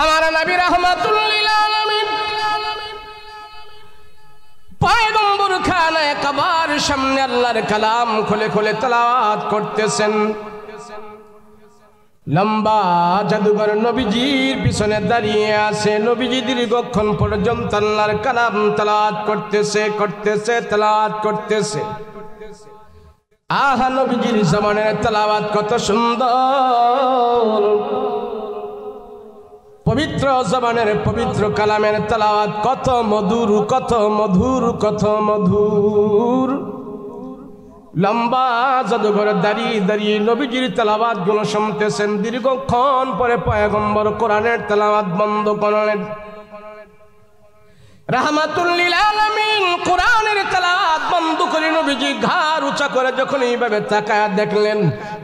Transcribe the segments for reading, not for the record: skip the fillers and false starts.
আমার নবী রাহমাতুল লিল আলামিন পয়গম্বর খানায়ে কাবার সামনে আল্লাহর কালাম খুলে খুলে তেলাওয়াত করতেছেন। লম্বা জাদুঘর নবীজির পিছনে দাঁড়িয়ে আছে। নবীজি দীর্ঘক্ষণ পর্যন্ত আল্লাহর কালাম তেলাওয়াত করতেছে তেলাওয়াত করতেছে। আহা, নবীজির জবানের তেলাওয়াত কত সুন্দর, পবিত্র জবানের পবিত্র কালামের তেলাওয়াত কত মধুর, কত মধুর, কত মধুর। লম্বা জাদুঘরে দাঁড়িয়ে দাঁড়িয়ে নবীজির তেলাওয়াত গুলো শুনতেছেন। দীর্ঘক্ষণ পরে পয়গম্বর কোরআনের তেলাওয়াত বন্ধ করলেন। রাহমাতুল লিল আলামিন কোরআনের তেলাওয়াত বন্ধ করে নবীজি ঘাড় উঁচা করে যখন এইভাবে তাকায় দেখলেন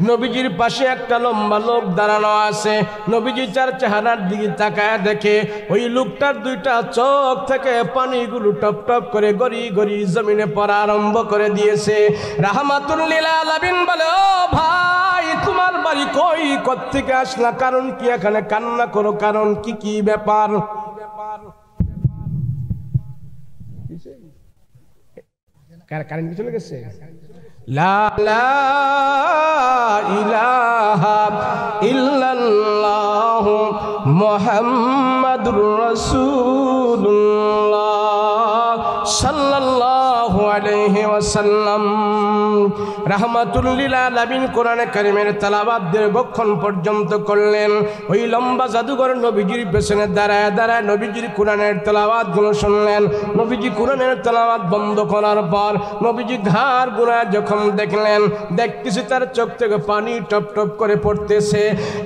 নবীজির পাশে একটা লম্বা লোক দাঁড়ানো আছে। নবীজি তার চেহারার দিকে তাকায় দেখে ওই লোকটার দুইটা চোখ থেকে পানিগুলো টপ টপ করে গড়ি গড়ি জমিনে পড়া আরম্ভ করে দিয়েছে। রাহমাতুল লিল আলামিন বলে, ও ভাই, তোমার বাড়ি কই, কোত্থেকে আসলা, কারণ কি এখানে কান্না করো, কারণ কি, কি ব্যাপার? কারেন্ট চলে গেছে। লা ইলাহা ইল্লাল্লাহ মুহাম্মাদুর রাসূলুল্লাহ সাল্লাল্লাহু আলাইহি ওয়াসাল্লাম। রাহমাতুল লিল আলামিন কোরআনে কারীমের তেলাওয়াত দীর্ঘক্ষণ পর্যন্ত করলেন। ওই লম্বা জাদুঘর নবীজির পেছনে দাঁড়ায় দাঁড়ায় নবীজির কোরআনের তেলাওয়াত গুলো শুনলেন। নবীজি কোরআনের তেলাওয়াত বন্ধ করার পর নবীজি ঘাড় গুনায় যখন দেখলেন, দেখতেছি তার চোখ থেকে পানি টপ টপ করে পড়তেছে।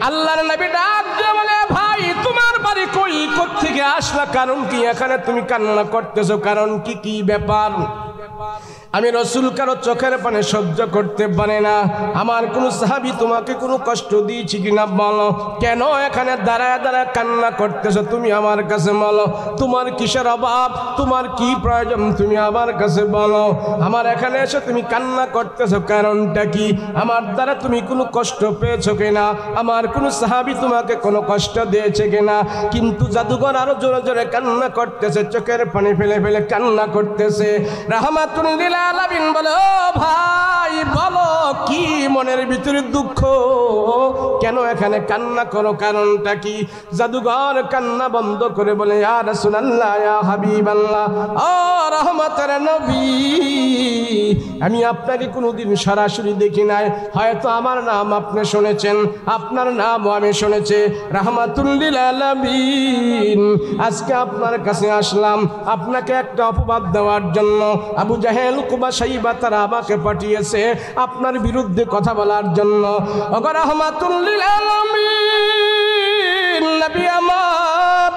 আল্লাহর নবী ডাক দিয়ে বলে, ভাই, তোমার বাড়ি কই, কোত্থেকে আসলা, কারণ কি এখানে তুমি কান্না করতেছো, কারণ কি, কি ব্যাপার? আমি রাসূল কারো চোখের পানি সহ্য করতে পারে না। আমার কোন সাহাবী তোমাকে কোনো কষ্ট দিয়েছি কিনা বলো, কেন এখানে দাঁড়ায় দাঁড়ায় কান্না করতেছো, তুমি আমার কাছে বলো। তোমার কিসের অভাব, তোমার কি প্রয়োজন, তুমি আমার কাছে বলো। আমার এখানে এসে তুমি কান্না করতেছো, কারণটা কি? আমার দ্বারা তুমি কোনো কষ্ট পেয়েছো কিনা, আমার কোন সাহাবী তোমাকে কোনো কষ্ট দিয়েছে কিনা? কিন্তু জাদুঘর আরো জোরে জোরে কান্না করতেছে, চোখের পানি ফেলে ফেলে কান্না করতেছে। রাহমাতুল লিল আলামিন বলে, ও ভাই, বলো কি মনের ভিতরে দুঃখ, কেন এখানে কান্না করো, কারণটা কি? জাদুঘর কান্না বন্ধ করে বলে, ইয়া রাসূলুল্লাহ, ইয়া হাবিবাল্লাহ, ও রহমতের নবী, আমি আপনাকে কোনোদিন সরাসরি দেখি নাই, হয়তো আমার নাম আপনি শুনেছেন, আপনার নামও আমি শুনেছি। রাহমাতুল লিল আলামিন, আজকে আপনার কাছে আসলাম আপনাকে একটা অপবাদ দেওয়ার জন্য। আবু জাহেল, উকবা, শাইবা তারা আমাকে পাঠিয়েছে আপনার বিরুদ্ধে কথা বলার জন্য। ওগো রাহমাতুল লিল আলামিন নবী আমার,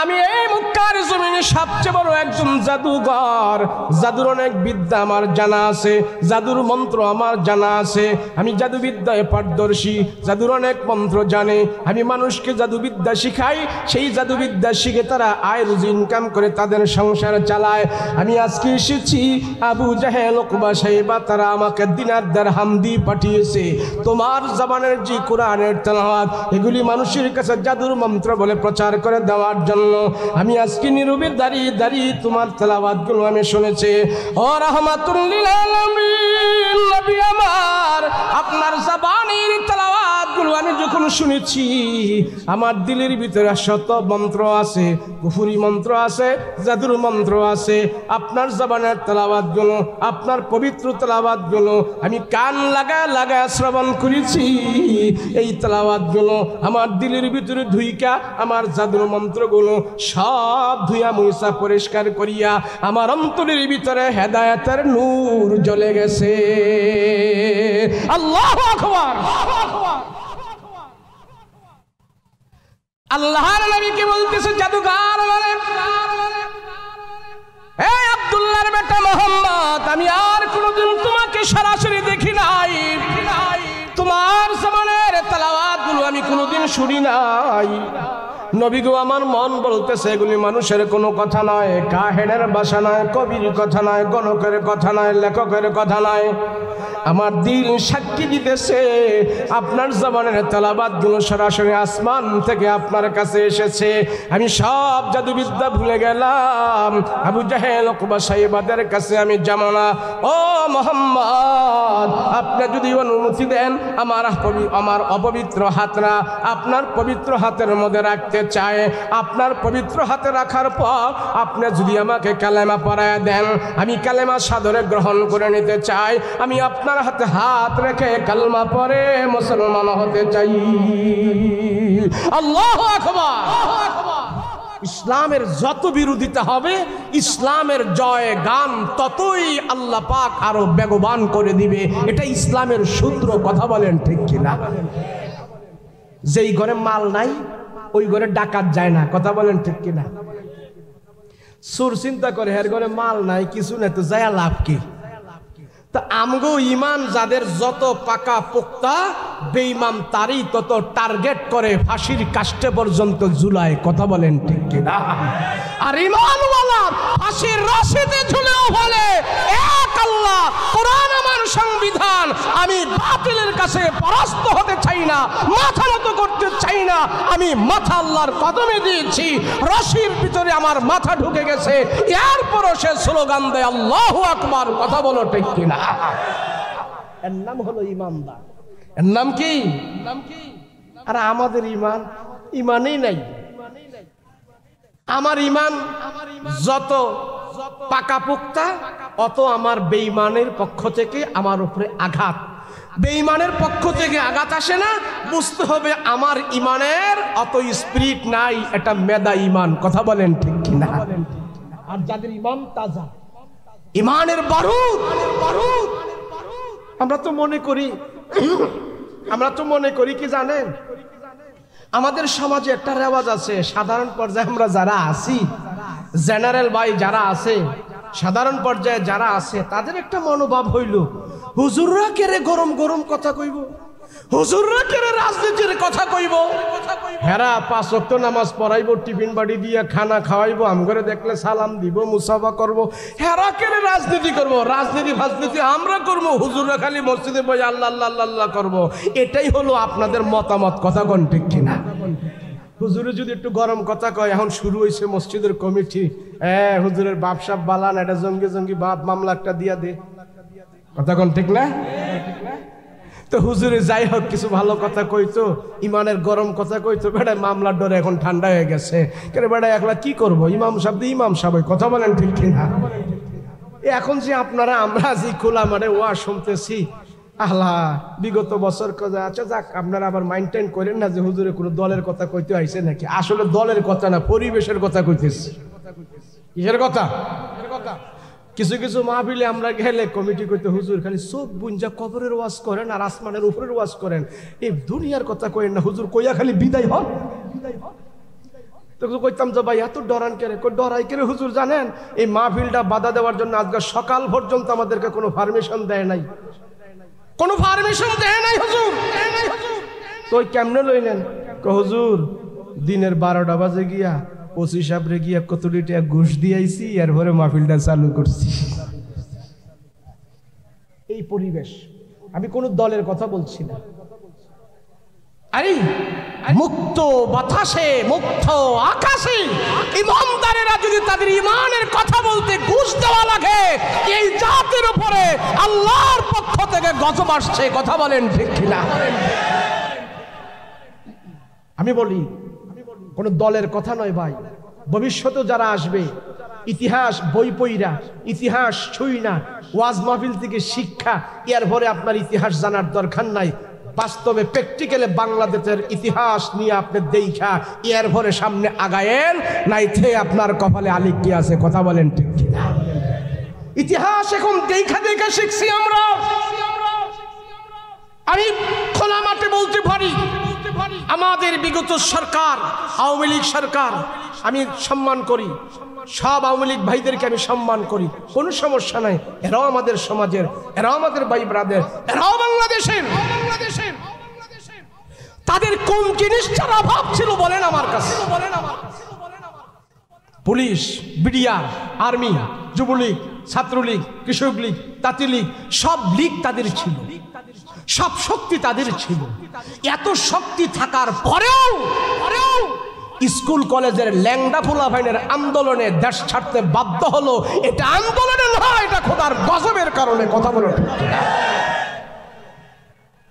আমি এই মক্কার জমিনে সবচেয়ে বড় একজন জাদুঘর, জাদুর অনেক বিদ্যা আমার জানা আছে, জাদুর মন্ত্র আমার জানা আছে, আমি জাদুবিদ্যায় পারদর্শী, জাদুর অনেক মন্ত্র জানে, আমি মানুষকে জাদুবিদ্যা শিখাই, সেই জাদুবিদ্যা শিখে তারা আয় রুজি ইনকাম করে তাদের সংসার চালায়। আমি আজকে এসেছি, আবু জাহেল, উকবা, শাইবা তারা আমাকে দিনার দিরহাম দিয়ে পাঠিয়েছে তোমার জবানের যে কোরআনের তেলাওয়াত, এগুলি মানুষের কাছে জাদুর মন্ত্র বলে প্রচার করে দেওয়ার জন্য। আমি আজকে নীরবে দাঁড়িয়ে দাঁড়িয়ে তোমার তেলাওয়াতগুলো আমি শুনেছি। ও রাহমাতুল লিল আলামিন নবী আমার, আপনার জবানের তেলাওয়াতগুলো আমি যখন শুনেছি, আমার দিলের ভিতরে শত মন্ত্র আছে, কুফরি মন্ত্র আছে, জাদুর মন্ত্র আছে। আপনার জবানের তেলাওয়াতগুলো, আপনার পবিত্র তেলাওয়াতগুলো আমি কান লাগা লাগা শ্রবণ করেছি। এই তেলাওয়াতগুলো আমার দিলের ভিতরে ধুইকা আমার জাদুর মন্ত্রগুলো সব ধুইয়া মুইসা পরিষ্কার করিয়া আমার অন্তরের ভিতরে হেদায়েতের নূর জ্বলে গেছে। আল্লাহু আকবার। আল্লাহর নবীকে বলতেছে জাদুঘর বলে, এই আব্দুল্লাহর বেটা মোহাম্মদ, আমি আর কোনোদিন তোমাকে সরাসরি দেখি নাই, তোমার জবানের তেলাওয়াতগুলো আমি কোনোদিন শুনি নাই, নবী গো আমার মন বলতেছে এগুলি মানুষের কোনো কথা নয়, কাহেনের ভাষা নয়, কবির কথা নয়, গণকের কথা নয়, লেখকের কথা নয়। আমার দিল সাক্ষী দিতেছে আপনার জবানের তেলাওয়াতগুলো সরাসরি আসমান থেকে আপনার কাছে এসেছে। আমি সব জাদুবিদ্যা ভুলে গেলাম, আবু জাহেল উকবা সাইবাদের কাছে আমি যাব না। ও মোহাম্মদ, আপনি যদি অনুমতি দেন আমার অপবিত্র হাতরা আপনার পবিত্র হাতের মধ্যে রাখতে চায়, আপনার পবিত্র হাতে রাখার পর আপনি যদি আমাকে কালেমা পড়ায় দেন, আমি কালেমা সাদরে গ্রহণ করে নিতে চাই। আমি আপনার হাতে হাত রেখে কালমা পড়ে মুসলমান হতে চাই। আল্লাহু আকবার। ইসলামের যত বিরোধিতা হবে, ইসলামের জয় গান ততই আল্লাহ পাক আরো বেগবান করে দিবে। এটা ইসলামের সূত্র। কথা বলেন ঠিক কিনা? যেই ঘরে মাল নাই ওই ঘরে ডাকাত যায় না। কথা বলেন ঠিক কিনা? সুর চিন্তা করে এর ঘরে মাল নাই, কিছু নাই, তো যায় লাভ কি? তা আমগো ইমান যাদের যত পাকা পোক্তা, বেঈমান তারই তত টার্গেট করে ফাঁসির কাস্টে পর্যন্ত ঝুলায়। কথা বলেন ঠিক কিনা? আর ইমানওয়ালা ফাঁসির রশিতে ঝুলেও বলে এক আল্লাহ, কোরআন আমার সংবিধান, আমি বাতিলের কাছে পরাস্ত হতে চাই না, মাথা নত করতে চাই না, আমি মাথা আল্লাহর কদমে দিয়েছি, রশির ভিতরে আমার মাথা ঢুকে গেছে। এরপরও সে স্লোগান দেয় আল্লাহু আকবার। কথা বলো ঠিক কিনা? এর নাম হলো ইমানদার। এর নাম কি? আর আমাদের ইমানই নাই। আমার ইমান যত পাকাপোক্তা, অত আমার বেঈমানের পক্ষ থেকে আমার উপরে আঘাত। বেঈমানের পক্ষ থেকে আঘাত আসে না, বুঝতে হবে আমার ইমানের অত স্পিরিট নাই, এটা মেদা ইমান। কথা বলেন ঠিক কিনা? আর যাদের ইমান তাজা, ইমানের বারুদ, আমরা তো মনে করি কি জানেন, আমাদের সমাজে একটা রেওয়াজ আছে, সাধারণ পর্যায়ে আমরা যারা আছি, জেনারেল ভাই যারা আছে, সাধারণ পর্যায়ে যারা আছে, তাদের একটা মনোভাব হইল হুজুররা কেরে গরম গরম কথা কইব, হুজুররা কেরে রাজনীতির কথা কইব, হেরা 5 ওয়াক্ত নামাজ পড়াইব, টিফিন বাড়ি দিয়ে খানা খাওয়াইব, আমগরে দেখলে সালাম দিব, মুসাফা করব, হেরা কেরে রাজনীতি করব, রাজনীতি আমরা করব, হুজুররা খালি মসজিদে বসে আল্লাহ আল্লাহ আল্লাহ করব। এটাই হলো আপনাদের মতামত। কথা কোন ঠিক কিনা? হুজুরে যদি একটু গরম কথা কয়, এখন শুরু হয়েছে মসজিদের কমিটি, হুজুরের বাপ সাপ বালান, এটা জঙ্গি বাপ মামলা একটা দিয়া দে। কথা কোন ঠিক না? তো হুজুরে যাই হোক কিছু ভালো কথা কইতো, ইমানের গরম কথা কইতো, বেটা মামলার ডরে এখন ঠান্ডা হয়ে গেছে, কেরে বেটা একলা কি করবো, ইমাম সাহেব। কথা বলেন ঠিক কিনা? এখন যে আপনারা আমরা যে খোলা মাঠে ওয়া শুনতেছি, আল্লাহ বিগত বছর কথা, আচ্ছা যাক, আপনারা আবার মাইন্টেন করেন না যে হুজুরে কোনো দলের কথা কইতে আইছে নাকি। আসলে দলের কথা না, পরিবেশের কথা কইতেছি। কিসের কথা? কিছু মাহফিলে আমরা গেলে কমিটি করতে, হুজুর খালি চোখ বুঞ্জা কবরের ওয়াজ করেন আর আসমানের উপরের ওয়াজ করেন, এই দুনিয়ার কথা কইেন না হুজুর, কইয়া খালি বিদায় হন। তো কইতাম যে ভাই এত ডরান কেরে? ডরাই কেরে হুজুর জানেন, এই মাহফিলটা বাধা দেওয়ার জন্য আজকে সকাল পর্যন্ত আমাদেরকে কোনো পারমিশন দেয় নাই, হুজুর। তো কেমনে লইলেন? হুজুর দিনের 12টা বাজে গিয়া 25 সাবরে গিয়া কতটি টাকা ঘুষ দিয়েছি, এরপরে মাহফিলটা চালু করছি। এই পরিবেশ। আমি কোন দলের কথা বলছি না। আরে মুক্ত বাতাসে, মুক্ত আকাশে ইমানদারেরা যদি তাদের ইমানের কথা বলতে ঘুষ দেওয়া লাগে, এই জাতির উপরে আল্লাহর পক্ষ থেকে গজব আসছে। কথা বলেন ঠিক কিনা? আমি বলি কোন দলের কথা নয় ভাই, ভবিষ্যতে যারা আসবে, ইতিহাস বই পইরা, ইতিহাস ছুঁই না, ওয়াজ মাহফিল থেকে শিক্ষা, এরপরে আপনার ইতিহাস জানার দরকার নাই। বাস্তবে প্র্যাকটিক্যালে বাংলাদেশের ইতিহাস নিয়ে আপনি দেখা এরপরে সামনে আগায়েন, নাইতে আপনার কপালে আলিক কি আছে। কথা বলেন ঠিক কিনা? ইতিহাস এখন দেখা শিখছি আমরা। আমি খোলা মাঠে বলতে পারি, আমাদের বিগত সরকার, আওয়ামী লীগ সরকার, আমি সম্মান করি, সব আওয়ামী লীগ ভাইদেরকে আমি সম্মান করি, কোনো সমস্যা নাই। এরাও আমাদের সমাজের, এরাও আমাদের ভাই ব্রাদার, এরাও বাংলাদেশের। তাদের কোন জিনিসটার অভাব ছিল বলেন আমার কাছে? Police, BDR, army, Jubo League, Chhatra League, কৃষক লীগ, তাঁতি লীগ, সব লীগ তাদের ছিল, সব শক্তি তাদের ছিল। এত শক্তি থাকার পরেও স্কুল কলেজের ল্যাংড়া পোলাপাইনের আন্দোলনে দেশ ছাড়তে বাধ্য হলো। এটা আন্দোলনে নয়, এটা খোদার গজবের কারণে। কথা বলো ঠিক কিনা?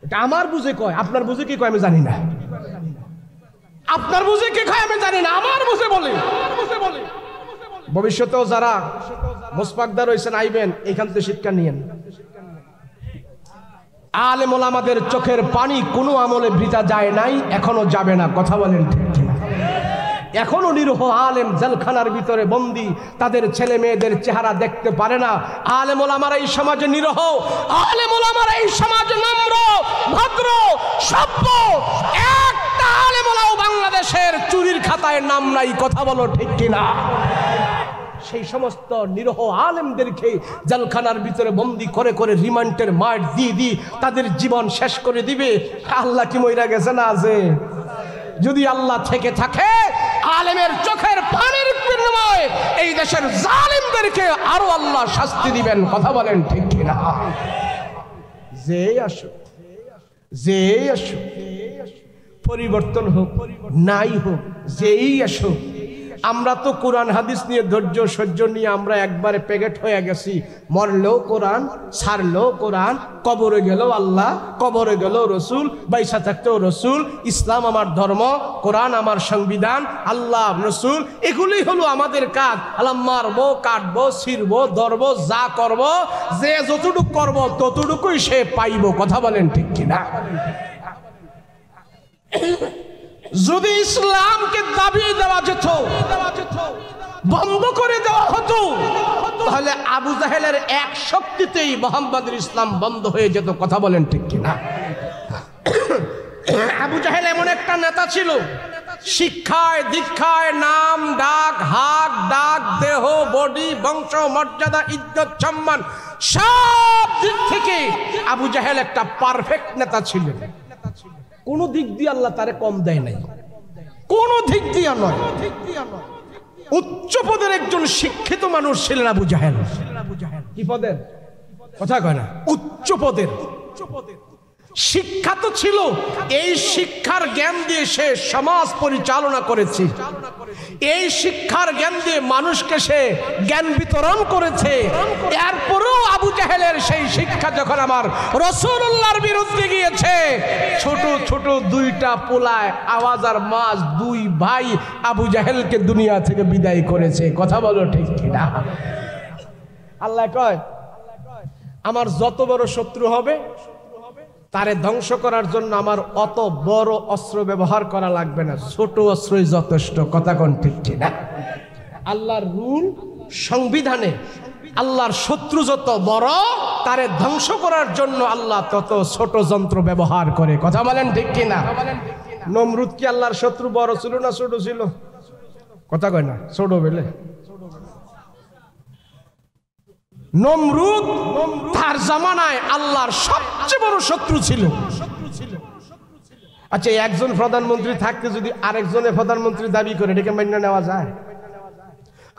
এটা আমার বুঝে কয়, আপনার বুঝে কি কয় আমি জানি না। আপনার বুঝে কি কয় আমি জানি না, আমার বুঝে বলে। ভবিষ্যতেও যারা মোসপাকদার হয়েছেন আইবেন, এখান থেকে শিক্ষা নিয়েন। আলেম ওলামাদের চোখের পানি কোনো আমলে বৃথা যায় নাই, এখনো যাবে না। কথা বলেন ঠিক কিনা? এখনো নিরীহ আলেম জেলখানার ভিতরে বন্দী, তাদের ছেলে মেয়েদের চেহারা দেখতে পারে না। আলেম ওলামারা এই সমাজে নিরীহ, আলেম ওলামারা এই সমাজে নম্র, ভদ্র, সভ্য। একটা আলেম ওলাও বাংলাদেশের চুরির খাতায় নাম নাই। কথা বলো ঠিক কিনা? সেই সমস্ত নিরীহ আলেমদেরকে জেলখানার ভিতরে বন্দী করে করে রিমান্ডের মার দিয়ে তাদের জীবন শেষ করে দিবে। আল্লাহ কি মইরা গেছে না? আছে। যদি আল্লাহ থেকে থাকে, আলেমের চোখের পানির বিনিময়ে এই দেশের জালিমদেরকে আরো আল্লাহ শাস্তি দিবেন। কথা বলেন ঠিক কিনা? যে আসুক, যে আসুক, পরিবর্তন হোক নাই হোক, যেই আসুক, আমরা তো কোরআন হাদিস নিয়ে ধৈর্য সহ্য নিয়ে আমরা একবারে প্যাকেট হয়ে গেছি। মরলেও কোরআন, ছাড়লেও কোরআন, কবরে গেলেও আল্লাহ, কবরে গেলেও রসুল, বাইসা থাকতেও রসুল। ইসলাম আমার ধর্ম, কোরআন আমার সংবিধান, আল্লাহ রসুল, এগুলি হলো আমাদের কাজ। আল্লাহ মারবো, কাটবো, ছিড়বো, ধরবো, যা করব, যে যতটুকু করবো ততটুকুই সে পাইব। কথা বলেন ঠিক কিনা? যদি ইসলামকে দাবিয়ে দেওয়া যেত, বন্ধ করে দেওয়া হতো, তাহলে আবু জাহেলের এক শক্তিতেই মুহাম্মদের ইসলাম বন্ধ হয়ে যেত। কথা বলেন ঠিক কিনা? আবু জাহেল এমন একটা নেতা ছিল, শিক্ষায় দীক্ষায় নাম ডাক, হাক ডাক, দেহ, বডি, বংশ, মর্যাদা, ইজ্জত, সম্মান, সব দিক থেকে আবু জাহেল একটা পারফেক্ট নেতা ছিলেন। কোন দিক দিয়ে আল্লাহ তারে কম দেয় নাই, কোন দিক দিয়ে নয়। উচ্চ পদের একজন শিক্ষিত মানুষ ছিলেন আবু জাহেল। কি পদের কথা কয় না? উচ্চ পদের। শিক্ষা তো ছিল, এই শিক্ষার জ্ঞান দিয়ে সে সমাজ পরিচালনা করেছে, এই শিক্ষার জ্ঞান দিয়ে মানুষকে সে জ্ঞান বিতরণ করেছে। এরপরেও আবু জাহেলের সেই শিক্ষা যখন আমার রাসূলুল্লাহর বিরুদ্ধে গিয়েছে, ছোট ছোট দুইটা পোলায় আওয়াজ আর মাস, দুই ভাই আবু জাহেলকে দুনিয়া থেকে বিদায় করেছে। কথা বলো ঠিক কিনা? আল্লাহ কয়, আমার যত বড় শত্রু হবে তারে ধ্বংস করার জন্য আমার অত বড় অস্ত্র ব্যবহার করা লাগবে না, ছোট অস্ত্রই যথেষ্ট। কথা কোন ঠিক কিনা? আল্লাহর রুল, সংবিধানে আল্লাহর শত্রু যত বড়, তারে ধ্বংস করার জন্য আল্লাহ তত ছোট যন্ত্র ব্যবহার করে। কথা বলেন ঠিক কিনা? নমরুদ কি আল্লাহর শত্রু বড় ছিল না ছোট ছিল? কথা কয় না, ছোট বলে। নমরুদ তার জামানায় আল্লাহর সবচেয়ে বড় শত্রু ছিল। আচ্ছা, একজন প্রধানমন্ত্রী থাকতে যদি আরেকজনের প্রধানমন্ত্রী দাবি করে, এটাকে মেনে নেওয়া যায়?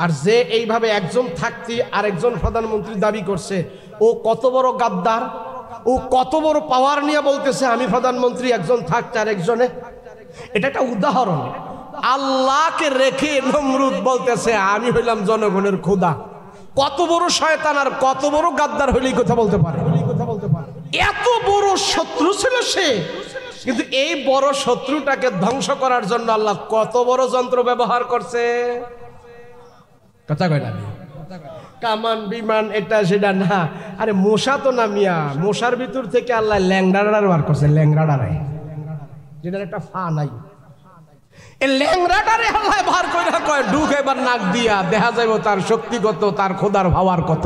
আর যে এইভাবে একজন থাকতে আরেকজন প্রধানমন্ত্রী দাবি করছে, ও কত বড় গাদ্দার, ও কত বড় পাওয়ার নিয়ে বলতেছে আমি প্রধানমন্ত্রী, একজন থাকতে আরেকজনে। এটা একটা উদাহরণ। আল্লাহকে রেখে নমরুদ বলতেছে আমি হইলাম জনগণের খোদা। কত বড় শয়তান আর কত বড় গাদ্দার হইলেই কথা বলতে পারে। এত বড় শত্রু ছিল সে, কিন্তু এই বড় শত্রুটাকে ধ্বংস করার জন্য আল্লাহ কত বড় যন্ত্র ব্যবহার করছে। কথা কয় না? কামান বিমান এটা সেটা না। আরে মশা তো না মিয়া, মশার ভিতর থেকে আল্লাহ ল্যাংড়াডার বার করছে। ল্যাংড়াডারে যেটার একটা ফা নাই, এই ল্যাংড়াটারে আল্লাহ বার করে কয় ঢুক এবার নাক দিয়া, দেখা যাইব তার শক্তি কত, তার খোদার ভাওয়ার কত।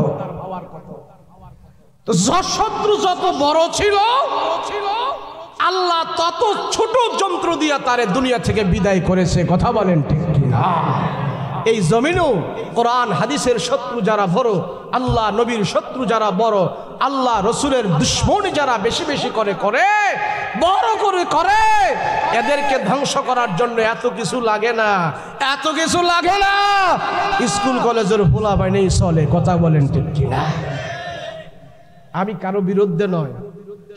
তো শত্রু যত বড় ছিল, আল্লাহ তত ছোট যন্ত্র দিয়া তারে দুনিয়া থেকে বিদায় করেছে। কথা বলেন ঠিক কিনা? এই জমিনও কোরআন হাদিসের শত্রু যারা বড়, আল্লাহ নবীর শত্রু যারা বড়, আল্লাহ রসুলের দুশ্মনী যারা বেশি বেশি করে বড় করে এদেরকে ধ্বংস করার জন্য এত কিছু লাগে না, এত কিছু লাগে না। স্কুল কলেজের পোলা বাইনেই চলে, কথা বলেন ঠিক কিনা? আমি কারো বিরুদ্ধে নয়,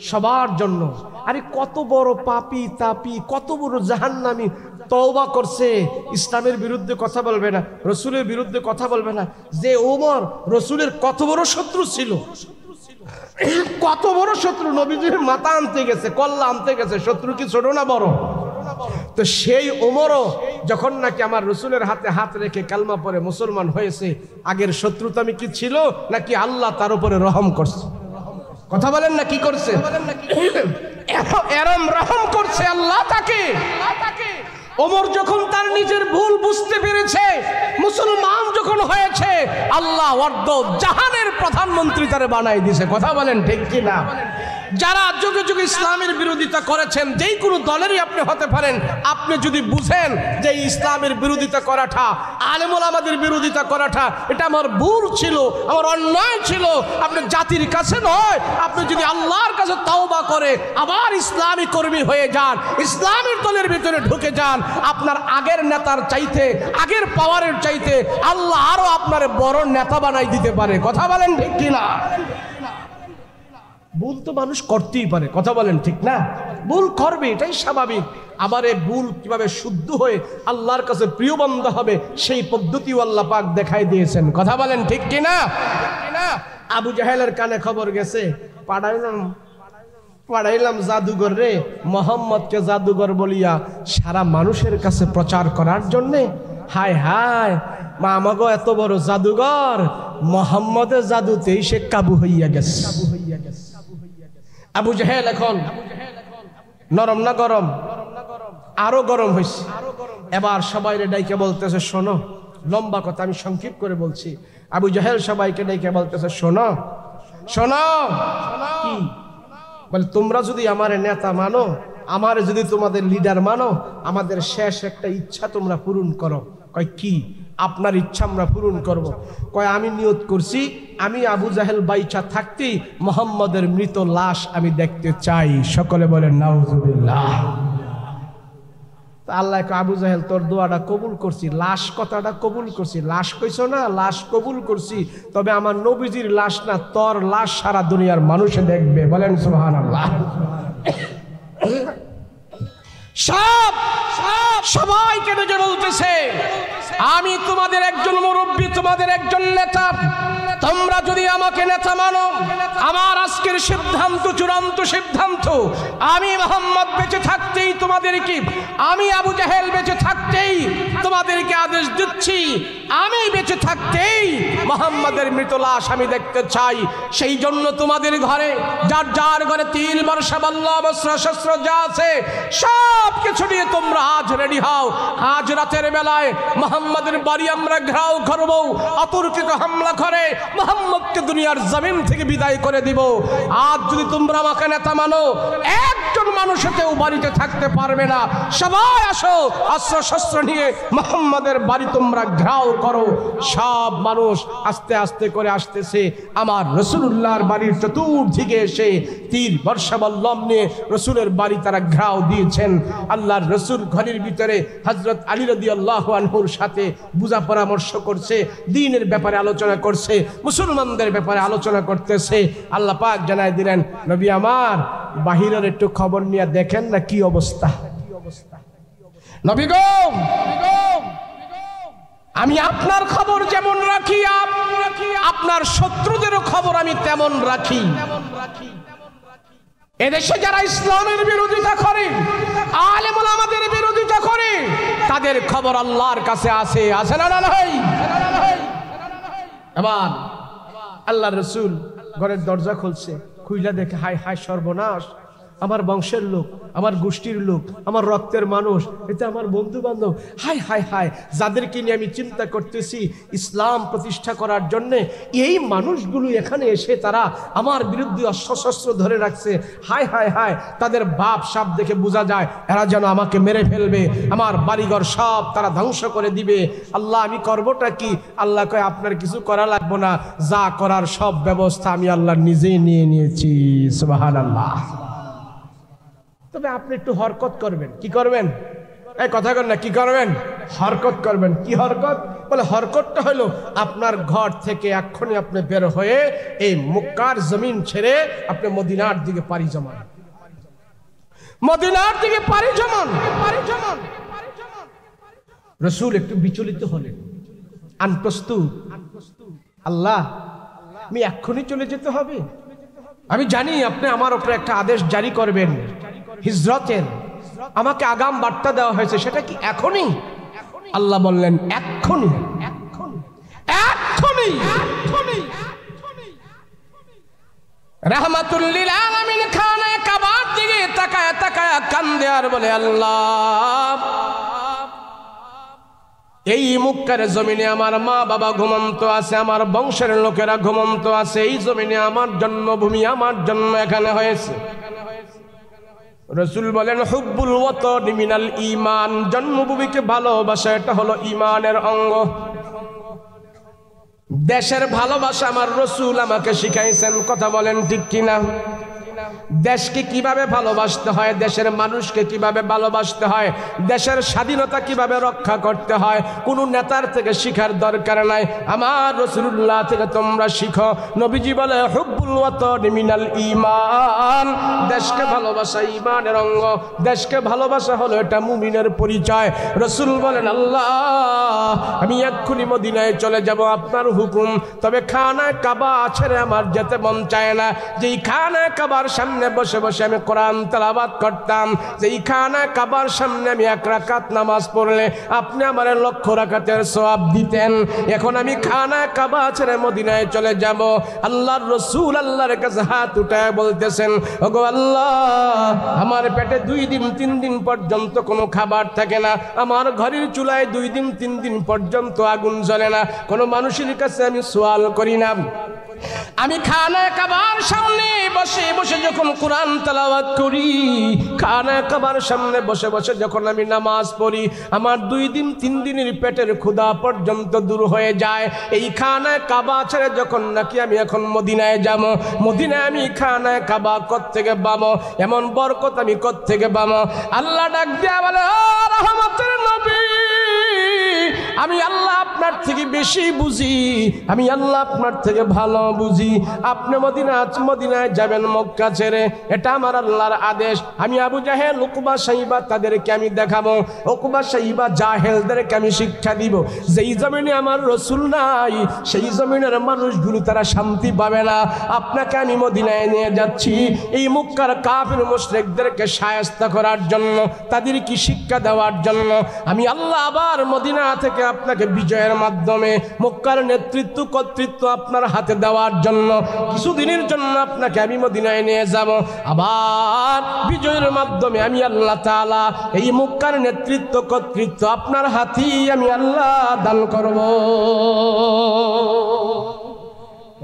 সবার জন্য। আরে কত বড় পাপী তাপি, কত বড় জাহান্নামী তওবা করছে, ইসলামের বিরুদ্ধে কথা বলবে না, রসুলের বিরুদ্ধে কথা বলবে না। যে ওমর রসুলের কত বড় শত্রু ছিল, কত বড় শত্রু, নবীজির মাথা আনতে গেছে, কল্লা আনতে গেছে, শত্রু কি ছোট না বড়? তো সেই ওমরও যখন নাকি আমার রসুলের হাতে হাত রেখে কালমা পরে মুসলমান হয়েছে, আগের শত্রুতা আমি কি ছিল নাকি আল্লাহ তার উপরে রহম করছে? কথা বলেন না, কি করছে? এরম রহম করছে আল্লাহ তাকে। ওমর যখন তার নিজের ভুল বুঝতে পেরেছে, মুসলমান যখন হয়েছে, আল্লাহ অর্ধ জাহানের প্রধানমন্ত্রী তারে বানাই দিয়েছে। কথা বলেন ঠিক কিনা? যারা যুগে যুগে ইসলামের বিরোধিতা করেছেন, যেই কোনো দলেরই আপনি হতে পারেন, আপনি যদি বুঝেন যে ইসলামের বিরোধিতা করাটা, আলেম ওলামাদের বিরোধিতা করাটা এটা আমার ভুল ছিল, আমার অন্যায় ছিল, আপনি জাতির কাছে নয়, আপনি যদি আল্লাহর কাছে তওবা করে আবার ইসলামী কর্মী হয়ে যান, ইসলামের দলের ভিতরে ঢুকে যান, আপনার আগের নেতার চাইতে, আগের পাওয়ারের চাইতে আল্লাহ আরো আপনার বড় নেতা বানাই দিতে পারে। কথা বলেন ঠিক কিনা? ভুল তো মানুষ করতেই পারে, কথা বলেন ঠিক না? ভুল করবে, এটাই স্বাভাবিক। আবার এই ভুল কিভাবে শুদ্ধ হয়ে আল্লাহর কাছে প্রিয় বান্দা হবে সেই পদ্ধতিও আল্লাহ পাক দেখাই দিয়েছেন। কথা বলেন ঠিক কিনা? আবু জাহেলের কানে খবর গেছে, পাঠাইলাম জাদুঘর রে, মোহাম্মদকে জাদুঘর বলিয়া সারা মানুষের কাছে প্রচার করার জন্যে। হায় হায়, মা আমাগো এত বড় জাদুঘর, মোহাম্মদের জাদুতেই সে কাবু হইয়া গেছে। আবু জাহেল এখন নরম না গরম? আরো গরম হয়েছে। এবার সবাই ডাইকে বলতেছে, শোনো, লম্বা কথা আমি সংক্ষিপ্ত করে বলছি। আবু জাহেল সবাইকে ডাইকে বলতেছে, শোনো শোনো, কি বলে, তোমরা যদি আমার নেতা মানো, আমার যদি তোমাদের লিডার মানো, আমাদের শেষ একটা ইচ্ছা তোমরা পূরণ করো। কয় কি? আপনার ইচ্ছা আমরা পূরণ করব। কয় আমি নিয়ত করছি, আমি আবু জাহেল বাইচা থাকতেই মুহাম্মদের মৃত লাশ আমি দেখতে চাই। সকলে বলেন নাউজুবিল্লাহ। আল্লাহ আবু জাহেল তোর দোয়াটা কবুল করছি, লাশ কথাটা কবুল করছি, লাশ কইছো না, লাশ কবুল করছি, তবে আমার নবীজির লাশ না, তোর লাশ সারা দুনিয়ার মানুষে দেখবে। বলেন সুবহানাল্লাহ। সবাইকে ডেকে বলতেছে, আমি তোমাদের একজন মুরব্বী, তোমাদের একজন নেতা, তোমরা যদি আমাকে নেতা মানো, আমার আজকের সিদ্ধান্ত চূড়ান্ত সিদ্ধান্ত, আমি মুহাম্মদ বেঁচে থাকতেই তোমাদেরকে, আমি আবু জাহেল বেঁচে থাকতেই তোমাদেরকে আদেশ দিচ্ছি, আমি বেঁচে থাকতেই মুহাম্মদের মৃত লাশ আমি দেখতে চাই। সেই জন্য তোমাদের ঘরে, যার যার ঘরে তীর বর্ষা বল্লভ অস্ত্র শস্ত্র যা আছে সব কিছু নিয়ে তোমরা আজ রেডি হও। আজ রাতের বেলায় মুহাম্মদের বাড়ি আমরা ঘেরাও করব, অতর্কিত হামলা করে মুহাম্মদকে দুনিয়ার জমিন থেকে বিদায় করে দিব। আজ যদি তোমরা আমাকে নেতা মানো, একজন মানুষেও বাড়িতে থাকতে পারবে না। সবাই আসো, অস্ত্র শস্ত্র নিয়ে মুহাম্মদের বাড়ি তোমরা ঘেরাও করো। সব মানুষ আস্তে আস্তে করে আসতেছে, আমার রাসূলুল্লাহর বাড়ির চতুর্দিকে এসে তীর বর্ষা বল্লম নিয়ে রাসূলের বাড়ি তারা ঘেরাও দিয়েছেন। আল্লাহর রাসূল ঘরের ভিতরে হযরত আলী রাদিয়াল্লাহু আনহুর সাথে বুঝা পরামর্শ করছে, দ্বীনের ব্যাপারে আলোচনা করছে, মুসলমানদের ব্যাপারে আলোচনা করতেছে। আল্লাহ পাক জানাই দিলেন, নবী আমার বাহিরের একটু খবর নিয়ে দেখেন না কি অবস্থা। নবী গো, আমি আপনার খবর যেমন রাখি, আপনার শত্রুদেরও খবর আমি তেমন রাখি। এদেশে যারা ইসলামের বিরোধিতা করে, আলেম ওলামাদের বিরোধিতা করে, তাদের খবর আল্লাহর কাছে আছে, আছে না নাই? এবার আল্লাহর রাসূল ঘরের দরজা খুলছে, খুইলা দেখে হায় হায় সর্বনাশ, আমার বংশের লোক, আমার গোষ্ঠীর লোক, আমার রক্তের মানুষ, এটা আমার বন্ধু বান্ধব। হায় হায় হায়, যাদেরকে নিয়ে আমি চিন্তা করতেছি ইসলাম প্রতিষ্ঠা করার জন্যে, এই মানুষগুলো এখানে এসে তারা আমার বিরুদ্ধে অস্ত্র ধরে রাখছে। হায় হায় হায়, তাদের বাপ সাপ দেখে বোঝা যায় এরা যেন আমাকে মেরে ফেলবে, আমার বাড়িঘর সব তারা ধ্বংস করে দিবে। আল্লাহ, আমি করবোটা কি? আল্লাহ কয় আপনার কিছু করা লাগবে না, যা করার সব ব্যবস্থা আমি আল্লাহ নিজেই নিয়ে নিয়েছি। সুবহানাল্লাহ। তবে আপনি একটু হরকত করবেন। কি করবেন? এই কথা কর না, কি করবেন? হরকত করবেন। কি হরকত? বলে হরকতটা হলো আপনার ঘর থেকে এক্ষুনি আপনি বের হয়ে এই মক্কার জমিন ছেড়ে আপনি মদিনার দিকে পাড়ি জমান। মদিনার দিকে পাড়ি জমান। রাসূল একটু বিচলিত হলেন, আনপ্রস্তুত। আল্লাহ, আমি এক্ষুনি চলে যেতে হবে? আমি জানি আপনি আমার উপরে একটা আদেশ জারি করবেন হিজরতের, আমাকে আগাম বার্তা দেওয়া হয়েছে, সেটা কি এখনই? আল্লাহ বললেন এক্ষুনি, এক্ষুনি। রাহমাতুল লিল আলামিন খানা কাবার দিকে তাকায় তাকায় কান্দে আর বলে, আল্লাহ, এই মক্কার জমিনে আমার মা বাবা ঘুমন্ত আছে, আমার বংশের লোকেরা ঘুমন্ত আছে, এই জমিনে আমার জন্মভূমি, আমার জন্ম এখানে হয়েছে। রাসূল বলেন হুব্বুল ওয়াতানি মিনাল ঈমান, জন্মভূমিকে ভালোবাসা এটা হলো ঈমানের অঙ্গ। দেশের ভালোবাসা আমার রাসূল আমাকে শিখাইছেন, কথা বলেন ঠিক কিনা? দেশকে কিভাবে ভালোবাসতে হয়, দেশের মানুষকে কিভাবে ভালোবাসতে হয়, দেশের স্বাধীনতা কিভাবে রক্ষা করতে হয়, কোন নেতার থেকে শিখার দরকার নাই, আমার রাসূলুল্লাহ থেকে তোমরা শিখো। নবীজি বলে হুব্বুল ওয়াতানি মিনাল ঈমান, দেশকে ভালোবাসা ঈমানের অঙ্গ, দেশকে ভালোবাসা হলো এটা মুমিনের পরিচয়। রাসূল বলেন, আল্লাহ, আমি এক্ষুনি মদিনায় চলে যাব, আপনার হুকুম। তবে খানা কাবা ছেড়ে আমার যেতে মন চায় না। যেই খানা কাবার সামনে বসে বসে আমি কোরআন তেলাওয়াত করতাম, যেই খানা কাবার সামনে আমি 1 রাকাত নামাজ পড়লে আপনি আমার 1,00,000 রাকাতের সওয়াব দিতেন। এখন আমি খানা কাবা ছেড়ে মদিনায় চলে যাব। আল্লাহর রাসূল আল্লাহর কাছে হাত উঠায় বলতেছেন, ওগো আল্লাহ, আমার পেটে 2 দিন 3 দিন পর্যন্ত কোনো খাবার থাকে না, আমার ঘরের চুলায় 2 দিন 3 দিন পর্যন্ত আগুন জ্বলে না, কোনো মানুষের কাছে আমি সওয়াল করি না। আমি খানা কাবার সামনে বসে বসে যখন কোরআন তেলাওয়াত করি, খানা কাবার সামনে বসে বসে যখন আমি নামাজ পড়ি, আমার 2 দিন 3 দিনের পেটের ক্ষুধা পর্যন্ত দূর হয়ে যায়। এই খানা কাবা ছেড়ে যখন নাকি আমি এখন মদিনায় যাব, মদিনায় আমি খানা কাবা কোত্থেকে পাবো, এমন বরকত আমি কোত্থেকে পাবো? আল্লাহ ডাক দিয়া বলে, ও রহমতের নবী, আমি আল্লাহ আপনার থেকে বেশি বুঝি, আমি আল্লাহ আপনার থেকে ভালো বুঝি। আপনি মদিনায় যাবেন মক্কা ছেড়ে, এটা আমার আল্লাহর আদেশ। আমি আবু জাহেল, উকবা, শাইবা তাদেরকে আমি দেখাবো, উকবা, শাইবা, জাহেলদেরকে আমি শিক্ষা দিব। যেই জমিনে আমার রাসূল নাই, সেই জমিনের মানুষগুলো তারা শান্তি পাবে না। আপনাকে আমি মদিনায় নিয়ে যাচ্ছি এই মক্কার কাফির মুশরিকদেরকে শায়েস্তা করার জন্য, তাদেরকে শিক্ষা দেওয়ার জন্য। আমি আল্লাহ আবার মদিনা থেকে আপনাকে বিজয়ের মাধ্যমে মক্কার নেতৃত্ব কর্তৃত্ব আপনার হাতে দেওয়ার জন্য কিছুদিনের জন্য আপনাকে আমি মদিনায় নিয়ে যাব। আবার বিজয়ের মাধ্যমে আমি আল্লাহ তাআলা এই মক্কার নেতৃত্ব কর্তৃত্ব আপনার হাতেই আমি আল্লাহ দান করব।